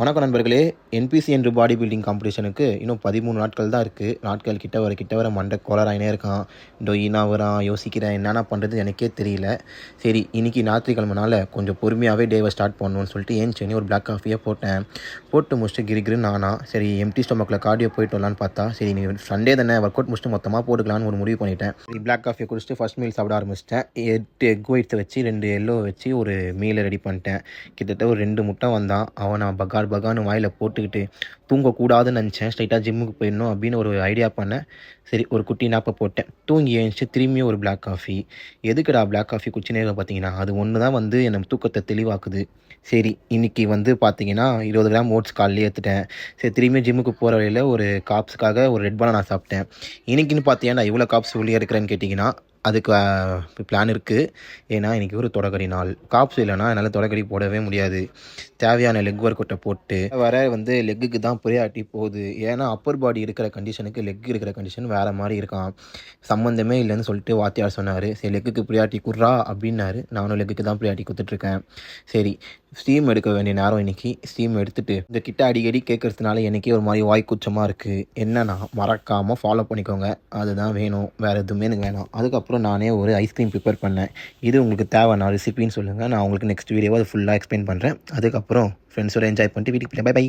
வணக்கம் நண்பர்களே. என்பிசி என்று பாடி பில்டிங் காம்படிஷனுக்கு இன்னும் 13 நாட்கள் தான் இருக்குது. நாட்கள் கிட்ட வர மண்டை கோளாறாயினே இருக்கான். டொயினா வரான், யோசிக்கிறேன் என்னென்ன பண்ணுறது எனக்கே தெரியல. சரி, இன்றைக்கி ஞாயிற்றுக்கிழமைனால கொஞ்சம் பொறுமையாகவே டேவை ஸ்டார்ட் பண்ணணும்னு சொல்லிட்டு ஏன் ஒரு பிளாக் காஃபியை போட்டேன். போட்டு முடிச்சுட்டு கிரிகிரின்னு நானா சரி எம்டி ஸ்டொமக்கில் கார்டியோ போயிட்டு வரலான்னு பார்த்தா, சரி நீங்கள் சண்டே தானே ஒர்க் அவுட் முடிச்சுட்டு மொத்தமாக போட்டுக்கலான்னு ஒரு முடிவு பண்ணிட்டேன். சரி, பிளாக் காஃபியை குடிச்சிட்டு ஃபஸ்ட் மீல் சாப்பிட ஆரம்பிச்சிட்டேன். 8 எக் ஒயிட்ஸை வச்சு 2 எல்லோ வச்சு ஒரு மீலை ரெடி பண்ணிட்டேன். கிட்டத்தட்ட ஒரு 2 முட்டை வந்தான். அவன் நான் பகான்னு வாயில் போட்டுக்கிட்டு தூங்கக்கூடாதுன்னு நினச்சேன். ஸ்ட்ரைட்டாக ஜிம்முக்கு போயிடணும் அப்படின்னு ஒரு ஐடியா பண்ணேன். சரி, ஒரு குட்டி நாப்பை போட்டேன். தூங்கி எழுந்துச்சு திரும்பியும் ஒரு பிளாக் காஃபி. எதுக்குடா பிளாக் காஃபி குச்சினே பார்த்தீங்கன்னா, அது ஒன்று தான் நம்ம தூக்கத்தை தெளிவாக்குது. சரி, இன்றைக்கி பார்த்தீங்கன்னா 20 கிராம் ஓட்ஸ் காலையிலே எடுத்துட்டேன். சரி, திரும்பியும் ஜிம்முக்கு போகிற வழியில் ஒரு காப்ஸுக்காக ஒரு ரெட் பாலை நான் சாப்பிட்டேன். இன்றைக்கின்னு பார்த்தீங்கன்னா இவ்வளோ காப்ஸ் உள்ளே இருக்கிறேன்னு கேட்டிங்கன்னா, அதுக்கு பிளான் இருக்குது. ஏன்னா இன்றைக்கி ஒரு தொடக்கடி நாள். காப்ஸ் இல்லைனா என்னால் தொடக்கடி போடவே முடியாது. தேவையான லெக் ஒர்க் அவுட்டை போட்டு வர லெக்குக்கு தான் ப்ரியாரிட்டி போகுது. ஏன்னா அப்பர் பாடி இருக்கிற கண்டிஷனுக்கு லெக் இருக்கிற கண்டிஷன் வேறு மாதிரி இருக்கான். சம்மந்தமே இல்லைன்னு சொல்லிட்டு வாத்தியார் சொன்னார். சரி, லெக்குக்கு ப்ரியாரிட்டி குட்றா அப்படின்னாரு. நானும் லெக்குக்கு தான் ப்ரியாரிட்டி கொடுத்துட்ருக்கேன். சரி, ஸ்டீம் எடுக்க வேண்டிய நேரம் இன்றைக்கி. ஸ்டீம் எடுத்துகிட்டு இந்த கிட்ட அடிக்கடி கேட்குறதுனால எனக்கே ஒரு மாதிரி வாய் கூச்சமாக இருக்குது. என்னன்னா மறக்காமல் ஃபாலோ பண்ணிக்கோங்க. அதுதான் வேணும், வேறு எதுவுமே எனக்கு வேணாம். அதுக்கப்புறம் நானே ஒரு ஐஸ்கிரீம் ப்ரிப்பேர் பண்ணேன். இது உங்களுக்கு தேவையான ரெசிபின்னு சொல்லுங்கள். நான் உங்களுக்கு நெக்ஸ்ட் வீடியோவை அது ஃபுல்லாக எக்ஸ்பிளைன் பண்ணுறேன். அதுக்கப்புறம் ஃப்ரெண்ட்ஸோடு என்ஜாய் பண்ணிட்டு வீட்டுக்கு பை பை.